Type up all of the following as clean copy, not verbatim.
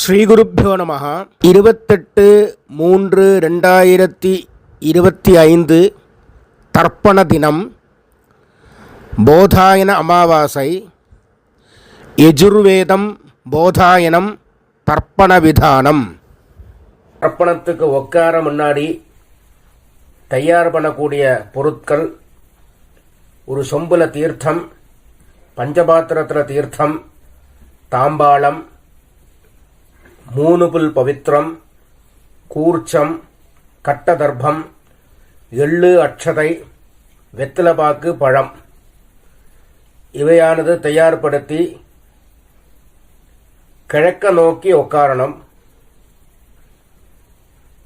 ஸ்ரீகுருப்போ நம. 28/3/2025 தர்ப்பண தினம், போதாயன அமாவாசை. யஜுர்வேதம் போதாயனம் தர்ப்பண விதானம். தர்ப்பணத்துக்கு உட்கார முன்னாடி தயார் பண்ணக்கூடிய பொருட்கள்: ஒரு சொம்புல தீர்த்தம், பஞ்சபாத்திரத்தில் தீர்த்தம், தாம்பாளம், 3 புல் பவித்ரம், கூர்ச்சம், கட்டதர்ப்பம், எள்ளு, அட்சதை, வெத்தலைப்பாக்கு, பழம் இவையானது தயார்படுத்தி கிழக்க நோக்கி உட்காரணும்.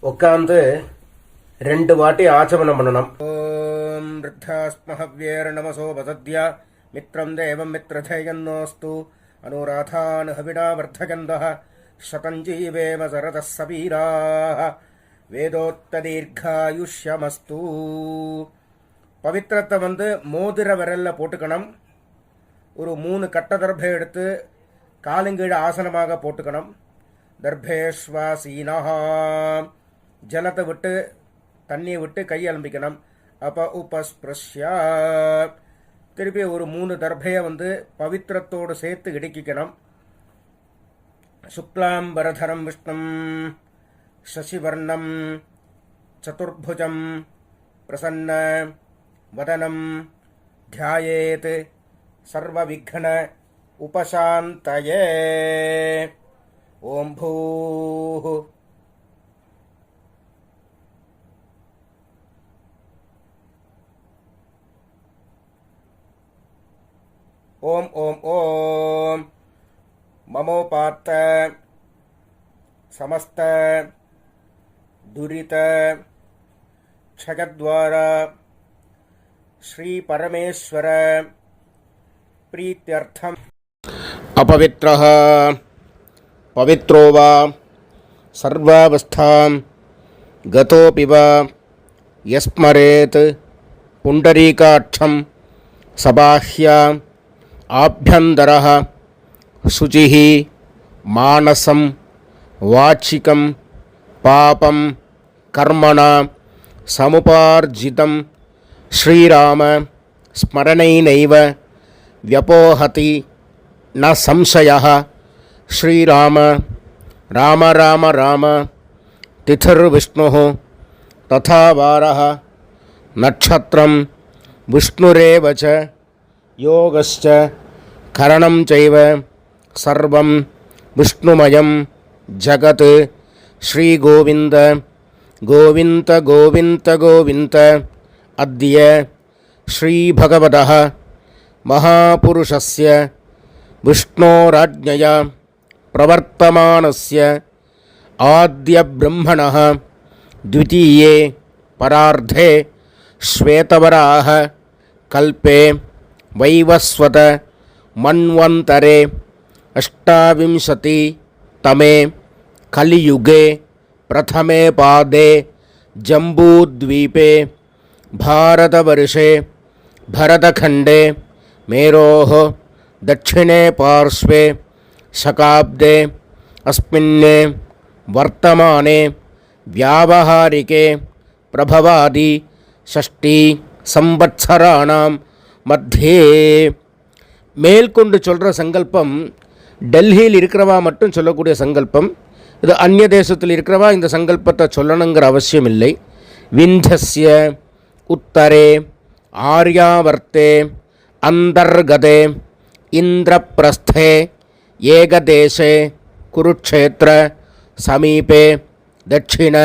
உட்கார்ந்து 2 வாட்டி ஆச்சமனம் பண்ணணும். ஓம் ருத்தாஸ்மஹவ்யேர நமசோ வசத்யா மித்ரம் தேவம் மித்ரதேயன்னோஸ்து அனுராதான் ஹவிடா வர்த்தகந்தः சதஞ்சீவேம சரதः சபீராः வேதோத்ததீர்காயுஷ்யமஸ்து. பவித்திரத்தை மோதிர விரல்ல போட்டுக்கணும். ஒரு 3 கட்ட தர்பை எடுத்து காலுங்கீழ ஆசனமாக போட்டுக்கணும். தர்பேஸ்வாசீனஹ, ஜலத்தை விட்டு தண்ணியை விட்டு கை அலம்பிக்கணும். அப்ப உபஸ்பிருஷ்யா, திருப்பி ஒரு 3 தர்பையை பவித்திரத்தோடு சேர்த்து இடுக்கிக்கணும். சுக்லாம்பரதரம் விஷ்ணும் சசிவர்ணம் சதுர்புஜம் பிரசன்ன வதனம் தியாயேத் சர்வவிக்ன உபசாந்தயே. ஓம் பூஹ் ஓம் ஓம் ஓம் மமோபாத்த சமஸ்த துரித க்ஷயத்வார ஸ்ரீ பரமேஸ்வர பிரீத்யர்த்தம். அபவித்ரஹ பவித்ரோ வா சர்வாவஸ்தாம் கதோபி வா யஸ்மரேத் புண்டரீகாட்சம் சபாஹ்யா ஆப்யந்தரஹ சுசிः மானசம் வாச்சிகம் பாபம் கர்மணா சமுபார்ஜிதம் ஸ்ரீராம ஸ்மரணைனைவ வ்யபோஹதி ந சம்சயः. ஸ்ரீராம ராம ராம ராம திதிர்விஷ்ணுः ததா வாரः நட்சத்திரம் விஷ்ணுரேவ ச யோகஸ்ச கரணம் சைவ சர்வம் விஷ்ணுமயம் ஜகத். ஸ்ரீ கோவிந்த கோவிந்த கோவிந்த கோவிந்த. அத்ய ஸ்ரீ பகவதः மகாபுருஷஸ்ய விஷ்ணோராஜ்ஞயா பிரவர்த்தமானஸ்ய ஆத்ய பிரம்மணः த்விதீயே பரார்த்தே ஸ்வேதவராஹ கல்பே வைவஸ்வத மன்வந்தரே அஷ்டாவிம்சதி தமே கலியுகே பிரதமே பாதே ஜம்பூத்வீபே பாரதவர்ஷே பரதகண்டே மேரோः தட்சிணே பார்ஸ்வே சகாப்தே அஸ்மின்னே வர்த்தமானே வியாவஹாரிகே பிரபவாதி ஷஷ்டி சம்வத்சராணாம் மத்தியே. மேல்கொண்டு சொல்கிற சங்கல்பம் டெல்லியில் இருக்கிறவா மட்டும் சொல்லக்கூடிய சங்கல்பம். இது அந்நிய தேசத்தில் இருக்கிறவா இந்த சங்கல்பத்தை சொல்லணுங்கிற அவசியம் இல்லை. விந்தஸ்ய உத்தரே ஆர்யாவர்த்தே அந்தர்கதே இந்திரப்பிரஸ்தே ஏகதேசே குருக்ஷேத்திர சமீபே தட்சிண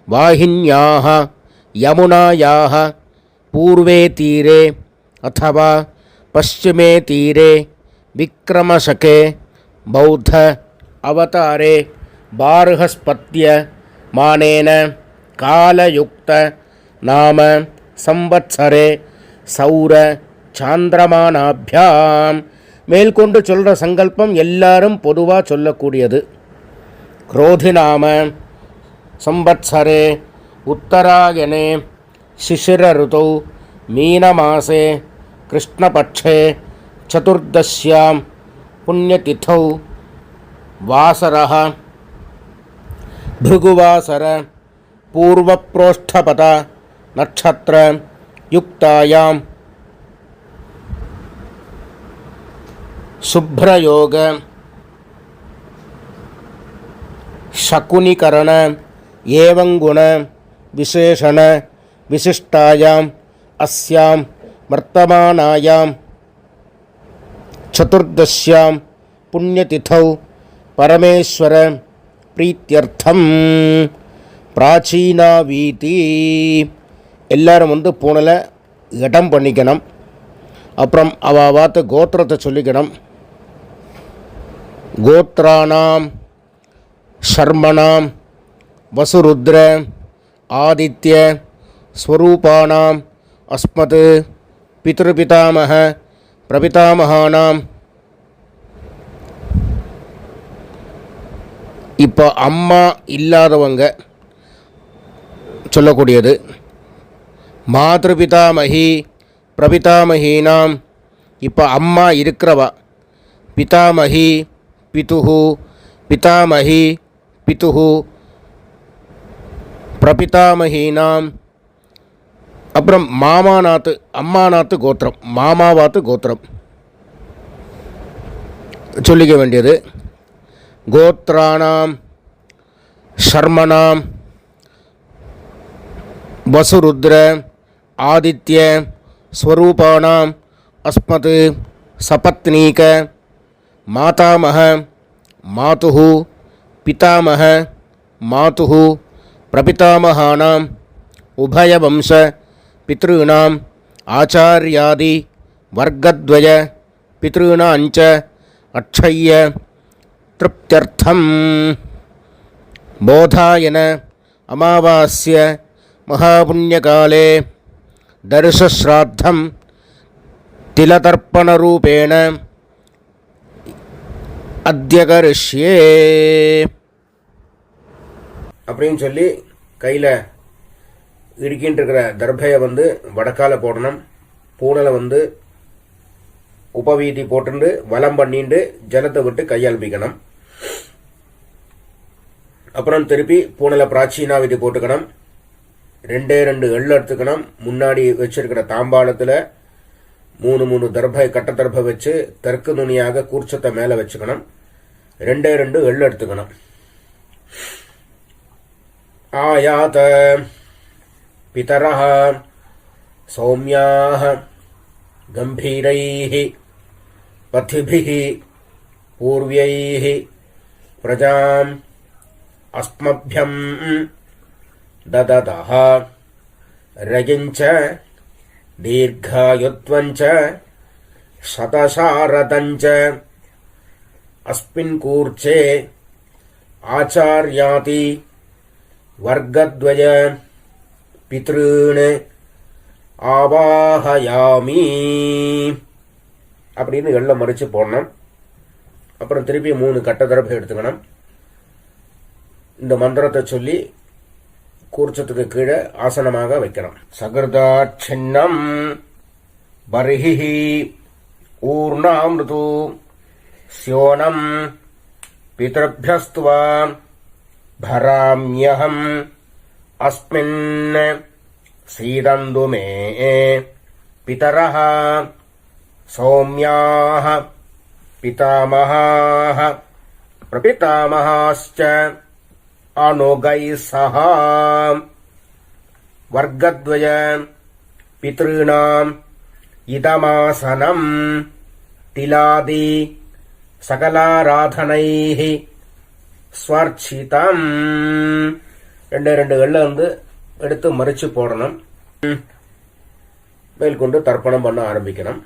வாஹின்யாः யமுனாயாः பூர்வே தீரே அथवा பश्चिमे தீரே விக்ரமசகே பௌத்த அவதாரே பார்ஹஸ்பத்ய மானேன காலயுக்த நாம சம்வத்சரே சௌர சாந்திரமானாபியாம். மேல்கொண்டு சொல்கிற சங்கல்பம் எல்லாரும் பொதுவாக சொல்லக்கூடியது. குரோதி நாம சம்வத்சரே உத்தராயணே சிசிர ருதௌ மீனமாசே கிருஷ்ணபட்சே சதுர்தஸ்யாம் புண்ணியதிதௌ வாசரः भृगुवासर पूर्वप्रोष्ठपद नक्षत्र युक्तायां शुभ्रयोग शकुनिकरण एवं गुण विशेषण विशिष्टायां अस्यां वर्तमानायां चतुर्दश्यां पुण्यतिथौ परमेश्वर प्रीत्यर्थम प्राचीनावीति எல்லாரும் வந்து பூனலை இடம் பண்ணிக்கணும். அப்புறம் அவாவாத்து கோத்திரத்தை சொல்லிக்கணும். கோத்ராணாம் சர்மணாம் வசுருத்ர ஆதித்ய ஸ்வரூபாணாம் அஸ்மத் பித்ருபிதாமக பிரபிதாமகானாம். இப்போ அம்மா இல்லாதவங்க சொல்லக்கூடியது மாத்ருபிதாமகி பிரபிதாமகீனாம். இப்போ அம்மா இருக்கிறவா பிதாமகி பிதுஹு பிதாமகி பிதுஹு பிரபிதாமகீனாம். அப்புறம் மாமாநாத்து அம்மாநாத்து கோத்திரம் மாமாவாத்து கோத்திரம் சொல்லிக்க வேண்டியது. கோத்ராணாம் சர்மணாம் வசுருத்ர ஆதித்ய ஸ்வரூபாணாம் அஸ்மத் சபத்னீக மாதாமக மாதுஹு பிதாமக மாதுஹு பிரபிதாமகானாம் உபயவம்ச பித்ருணாம் ஆச்சார்யாதி வர்க்கத்வய பித்ருணாஞ்ச அக்ஷய்ய திருப்தியர்த்தம். போதாயன அமாவாஸ்ய மகாபுண்யகாலே தர்சஸ்ராத்தம் திலதர்ப்பணரூபேண அத்யகரிஷ்யே அப்படின்னு சொல்லி கையில் இடுக்கின்னு இருக்கிற தர்பையை வந்து வடக்கால போடணும். பூனலை வந்து உபவீதி போட்டுண்டு வலம் பண்ணிண்டு ஜலத்தை விட்டு கையால்பிக்கணும். அப்புறம் திருப்பி பூனலை பிராச்சீனாவிதி போட்டுக்கணும். 2 எள்ளு எடுத்துக்கணும். முன்னாடி வச்சிருக்கிற தாம்பாளத்தில் 3 தர்பை கட்ட தர்பை வச்சு தெற்கு நுனியாக கூர்ச்சத்தை மேலே வச்சுக்கணும். 2 எள்ளு எடுத்துக்கணும். ஆயாத பிதரஹ சௌமியாஹ கம்பீரைஹி பதிபிஹி பூர்வ்யைஹி பிரஜாம் அஸ்மப்யம் தததஹ ரகிஞ்ச தீர்காயுத்வஞ்ச சதசாரதஞ்ச அஸ்மின் கூர்ச்சே ஆச்சார்யாதி வர்க்கத்வய பித்ருன் ஆவாஹயாமி அப்படின்னு எள்ள மறிச்சு போடணும். அப்புறம் திருப்பி 3 கட்ட தரப்பை எடுத்துக்கணும். இந்த மந்திரத்தை சொல்லி கூர்ச்சத்துக்கு கீழே ஆசனமாக வைக்கணும். சகிருதாட்சின்னம் பர்ஹி ஊர்ணாமிருது ஸ்யோனம் பிதர்பியஸ்துவா பராம்யஹம் அஸ்மின் சீதந்து மே பிதரஹ சௌமியாஹ பிதாமஹாஹ பிரபிதாமஹாஸ்ச அனுகைः சஹ வர்க்கத்வய பித்ருணாம் இதமாசனம் திலாதி சகலாராதனைः ஸ்வர்ச்சிதம். 2 எள்ளை வந்து எடுத்து மறிச்சு போடணும். மேற்கொண்டு தர்ப்பணம் பண்ண ஆரம்பிக்கணும்.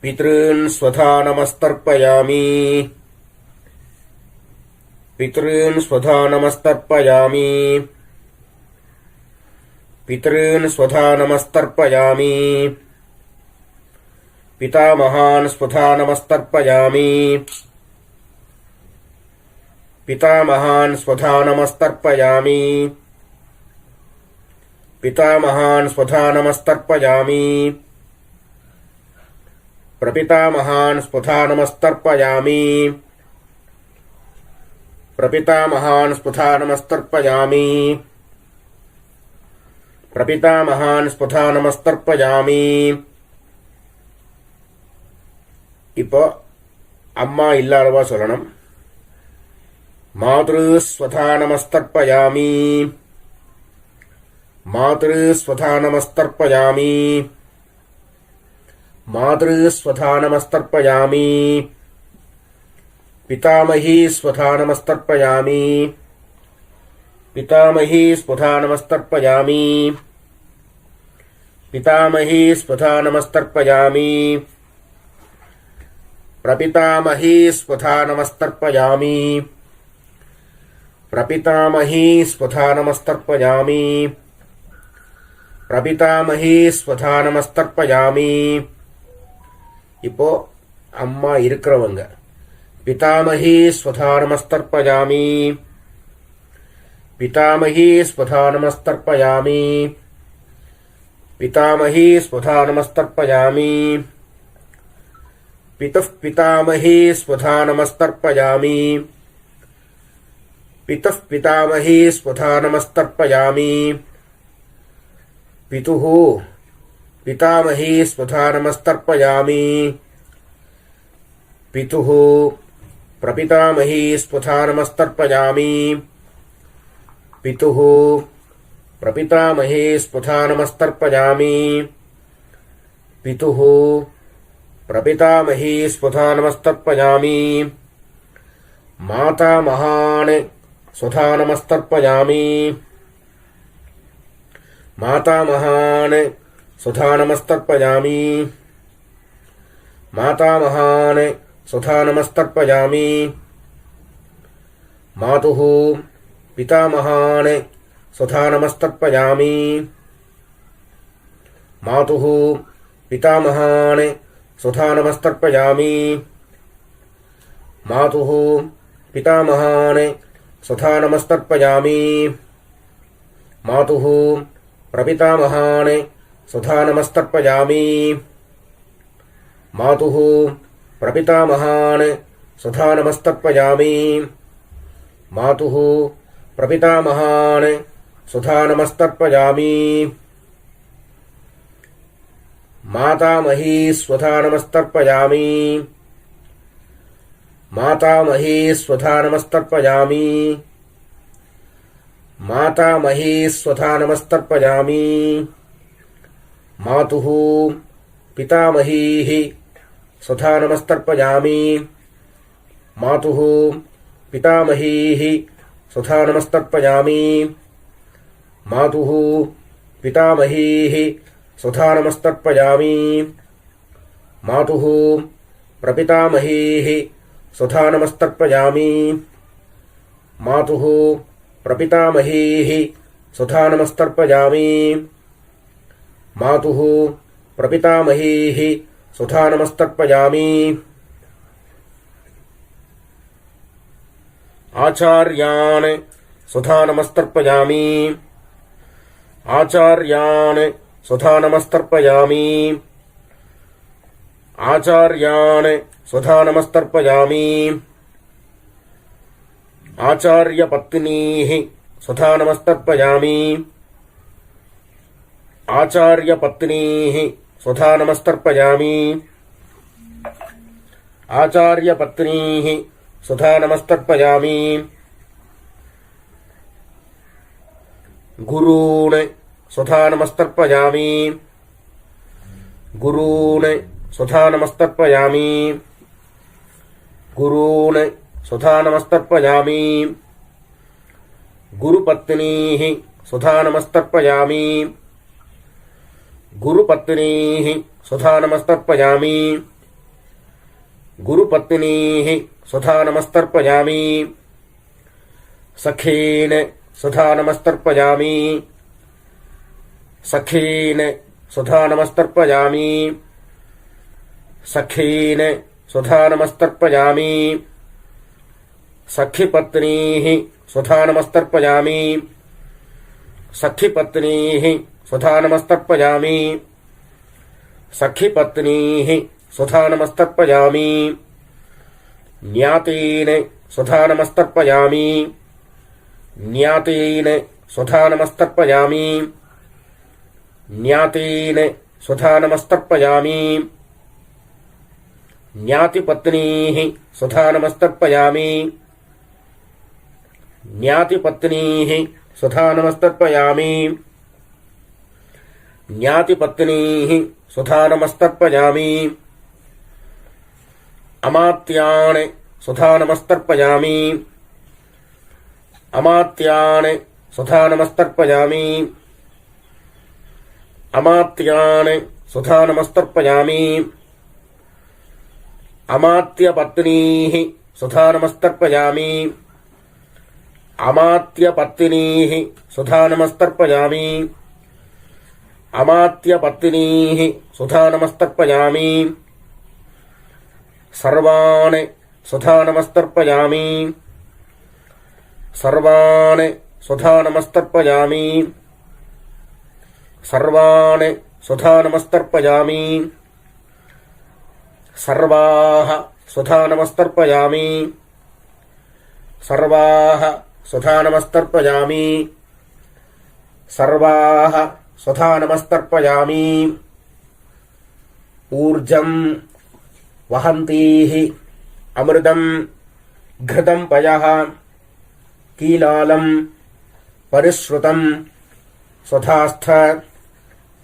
பித்ருன் ஸ்வதா நமஸ்தர்ப்பயாமி பித்ருன் ஸ்வதா நமஸ்தர்ப்பயாமி பித்ருன் ஸ்வதா நமஸ்தர்ப்பயாமி பிதாமகான் ஸ்வதா நமஸ்தர்ப்பயாமி பிதாமகான் ஸ்வதா நமஸ்தர்ப்பயாமி பிதாமகான் ஸ்வதா நமஸ்தர்ப்பயாமி प्रपितामहान् स्फुटानमस्तर्पयामि प्रपितामहान् स्फुटानमस्तर्पयामि प्रपितामहान् स्फुटानमस्तर्पयामि இப்போ அம்மா இல்லாதவா சொல்லணும். மாத்ருஸ்வதானமஸ்தர்ப்பயாமி மாத்ருஸ்வதானமஸ்தர்ப்பயாமி மாத்ருஸ்வதானமஸ்தர்ப்பயாமி பிதாமஹி ஸ்வதானமஸ்தர்ப்பயாமி பிதாமஹி ஸ்வதானமஸ்தர்ப்பயாமி பிதாமஹி ஸ்வதானமஸ்தர்ப்பயாமி प्रपितामही स्वधानमस्तर्पयामि प्रपितामही स्वधानमस्तर्पयामि प्रपितामही स्वधानमस्तर्पयामि இப்போ அம்மா இருக்கிறவங்க பிதாமஹி ஸ்வதானமஸ்தர்ப்பயாமி பிதாமஹி ஸ்வதானமஸ்தர்ப்பயாமி பிதாமஹி ஸ்வதானமஸ்தர்ப்பயாமி पितुः पितामही स्वधानमस्तर्पयामि पितुः पितामही स्वधानमस्तर्पयामि पितुः पितामही स्वधानमस्तर्पयामि पितुः प्रपितामही स्वधानमस्तर्पयामि पितुः प्रपितामही स्वधानमस्तर्पयामि पितुः प्रपितामही स्वधानमस्तर्पयामि मातामहान् स्वधानमस्तर्पयामि मातामहान् स्वधानमस्तर्पयामि मातामहान् स्वधानमस्तर्पयामि मातुः पितामहान् स्वधानमस्तर्पयामि मातुः पितामहान् स्वधानमस्तर्पयामि मातुः पितामहान् स्वधानमस्तर्पयामि मातुः प्रपितामहान् स्वधानमस्तर्पयामि मातुः प्रपितामहान् स्वधानमस्तर्पयामि मातुः प्रपितामहान् स्वधानमस्तर्पयामि मातामही स्वधानमस्तर्पयामि मातामही स्वधानमस्तर्पयामि मातामही स्वधानमस्तर्पयामि मातुः पितामहीः स्वधानमस्तर्पयामि मातुः पितामहीः स्वधानमस्तर्पयामि मातुः पितामहीः स्वधानमस्तर्पयामि मातुः प्रपितामहीः स्वधानमस्तर्पयामि मातुः प्रपितामहीः स्वधानमस्तर्पयामि मातुः प्रपितामहीः स्वधानमस्तर्पयामि आचार्यान् स्वधानमस्तर्पयामि आचार्यान् स्वधानमस्तर्पयामि आचार्यान् स्वधानमस्तर्पयामि आचार्यपत्नीः स्वधानमस्तर्पयामि आचार्यपत्नीः स्वधानमस्तर्पयामि आचार्यपत्नीः स्वधानमस्तर्पयामि गुरून् स्वधानमस्तर्पयामि गुरून् स्वधानमस्तर्पयामि गुरून् स्वधानमस्तर्पयामि गुरुपत्नीः स्वधानमस्तर्पयामि गुरुपत्नीः स्वधानमस्तर्पयामि गुरुपत्नीः स्वधानमस्तर्पयामि सखीन् स्वधानमस्तर्पयामि सखीन् स्वधानमस्तर्पयामि सखीन् स्वधानमस्तर्पयामि सखीपत्नीः स्वधानमस्तर्पयामि सखीपत्नीः स्वधानमस्तर्पयामि सखीपत्नीः சுதானமஸ்தர்ப்பயாமி ஞாதீன் சுதானமஸ்தர்ப்பயாமி ஞாதீன் சுதானமஸ்தர்ப்பயாமி ஞாதீன் சுதானமஸ்தர்ப்பயாமி ஞாதிபத்னீः சுதானமஸ்தர்ப்பயாமி ஞாதிபத்னீः சுதானமஸ்தர்ப்பயாமி ஞாதிபத்னீः சுதானமஸ்தர்ப்பயாமி அமாத்யான் சுதானமஸ்தர்ப்பயாமி அமாத்யான் சுதானமஸ்தர்ப்பயாமி அமாத்யான் சுதானமஸ்தர்ப்பயாமி அமாத்யபத்னீः சுதானமஸ்தர்ப்பயாமி அமாத்யபத்னீः சுதானமஸ்தர்ப்பயாமி அமாத்யபத்னீः சுதானமஸ்தர்ப்பயாமி சர்வான் சுதானமஸ்தர்ப்பயாமி சர்வான் சுதானமஸ்தர்ப்பயாமி சர்வான் சுதானமஸ்தர்ப்பயாமி சர்வாः சுதானமஸ்தர்ப்பயாமி சர்வாः சுதானமஸ்தர்ப்பயாமி சர்வாः சுதானமஸ்தர்ப்பயாமி ஊர்ஜம் வஹந்தீः அமிர்தம் घृतं पयः कीलालं परिश्रुतं स्वधास्थ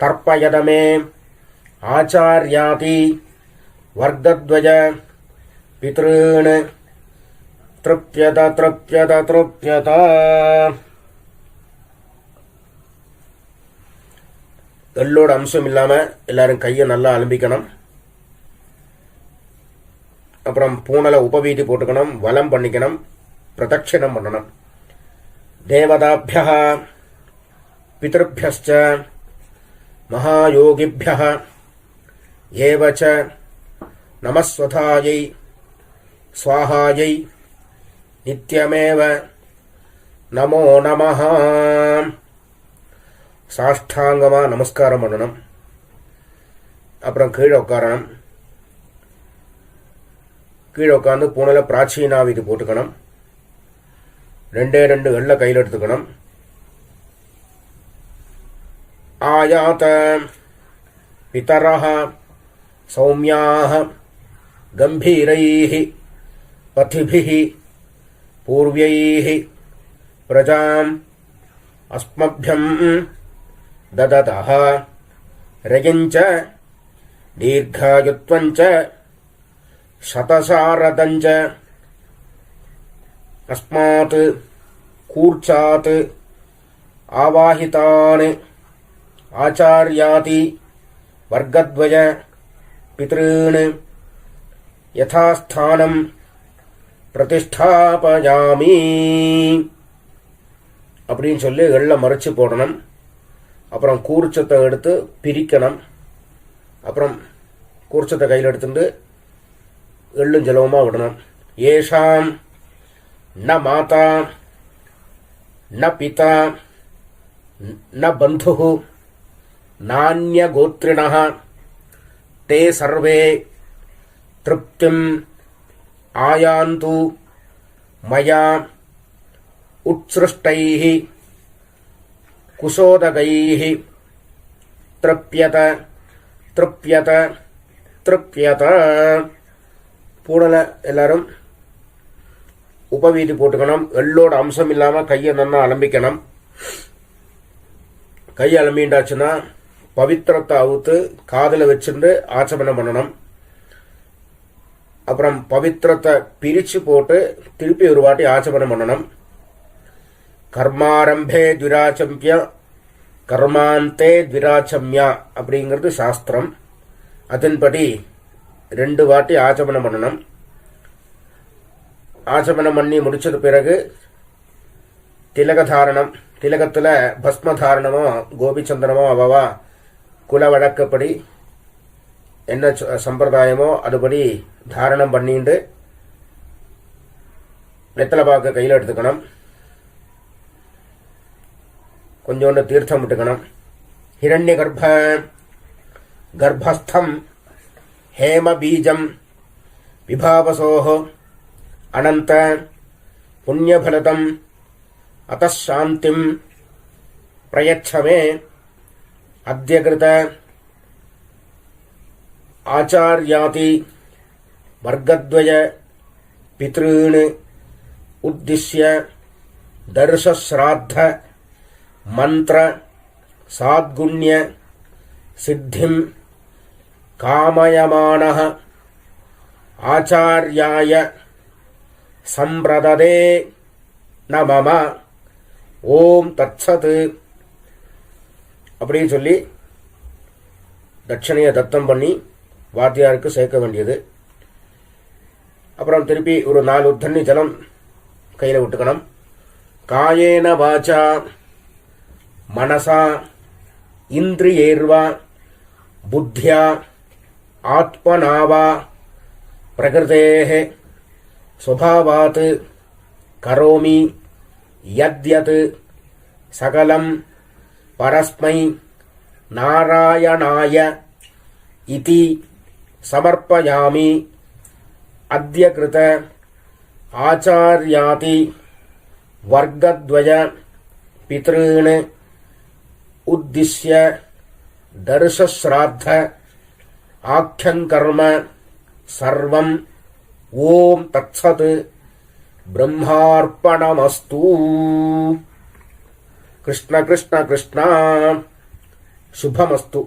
तर्पयद मे आचार्याति वर्गद्वय पितॄन् तृप्यत तृप्यत तृप्यत. எள்ளோட அம்சம் இல்லாம எல்லாரும் கையை நல்லா அலம்பிக்கணும். அப்புறம் பூனலை உபவீதி போட்டுக்கணும், வலம் பண்ணிக்கணும், பிரதட்சிணம் பண்ணணும். தேவதாபியः பிதృभ्यश्च மகாயோகிभ्यः ஏவச்ச நமஸ்வதாயை ஸ்வாஹாயை நித்யமேவ நமோ நமஹ. சாஷ்டாங்கமா நமஸ்காரம் பண்ணணும். அப்புறம் கீழே உட்காரணும். கீழே உட்காந்து பூனல பிராச்சீனாவிதி போட்டுக்கணும். 2 எள்ள கையில் எடுத்துக்கணும். ஆயாத பிதரஹ சௌமியாஹ கம்பீரைஹ பதிபிஹ பூர்வைஹ பிரஜாம் அஸ்மப்யம் தததஹ ரயஞ்ச தீர்காயுத்வஞ்ச சதசாரதஞ்ச அஸ்மாத் கூர்ச்சாத் ஆவாஹிதான் ஆச்சார்யாதி வர்கத்வய பித்ருன் யதாஸ்தானம் பிரதிஷ்டாபயாமி அப்படின்னு சொல்லி எள்ள மறைச்சு போடணும். அப்புறம் கூர்ச்சத்தை எடுத்து பிரிக்கணும். அப்புறம் கூர்ச்சத்தை கையில் எடுத்துட்டு எள்ளும் ஜலவுமா விடணும். ஏஷாம் ந மாதா ந பிதா ந பந்து நான்ய கோத்ரிணः தே சர்வே திருப்திம் ஆயாந்து மயா உத்ஸ்ருஷ்டைः குசோதகைः த்ருப்யத த்ருப்யத த்ருப்யத. பூனல எல்லாரும் உபவீதி போட்டுக்கணும். எள்ளோட அம்சம் இல்லாம கையை நல்லா அலம்பிக்கணும். கையை அலம்பிண்டாச்சுன்னா பவித்திரத்தை அவுத்து காதல வச்சுட்டு ஆச்சமனம் பண்ணணும். அப்புறம் பவித்திரத்தை பிரிச்சு போட்டு திருப்பி ஒரு வாட்டி ஆச்சமனம் பண்ணணும். கர்மாரம்பே த்விராச்சம்ய கர்மாந்தே த்விராச்சம்யா அப்படிங்கிறது சாஸ்திரம். அதன்படி 2 வாட்டி ஆச்சமனம் பண்ணணும். ஆச்சமனம் பண்ணி முடிச்சது பிறகு திலகதாரணம், திலகத்தில் பஸ்மதாரணமோ கோபிச்சந்திரமோ அவவா குல வழக்கப்படி என்ன சம்பிரதாயமோ அதுபடி தாரணம் பண்ணிட்டு வெத்தலை பாக்க கையில் எடுத்துக்கணும். கொஞ்சோண்டு தீர்த்தம் விட்டுக்கணும். ஹிரண்ய கர்ப்பஸ்தம் हेमबीजं विभावसोः अनंत पुण्यफलदम् अतः शान्तिं प्रयच्छ मे अद्यकृत आचार्याति वर्गद्वय पितॄन् उद्दिश्य दर्शश्राद्ध मंत्र साद्गुण्य सिद्धिं कामयमानः आचार्याय संप्रददे न मम ஓம் தத்சத் அப்படின்னு சொல்லி தட்சணையை தத்தம் பண்ணி வாத்தியாருக்கு சேர்க்க வேண்டியது. அப்புறம் திருப்பி ஒரு 4 தண்ணி ஜலம் கையில் விட்டுக்கணும். காயேன வாச்சா மனசா இந்திரியேர்வா புத்தியா ஆத்மனாவா பிரகிருதேஹ ஸ்வபாவாத் கரோமி யத்யத் சகலம் பரஸ்மை நாராயணாய இதி சமர்ப்பயாமி அத்யக்ருத ஆச்சார்யாதி வர்கத்வய பித்ருன் உத்திஷ்ய தர்சஸ்ராத்த ஆக்யங்கர்ம சர்வம் ஓம் தத்சத் ब्रह्मार्पणमस्तु. कृष्ण कृष्ण कृष्ण शुभमस्तु.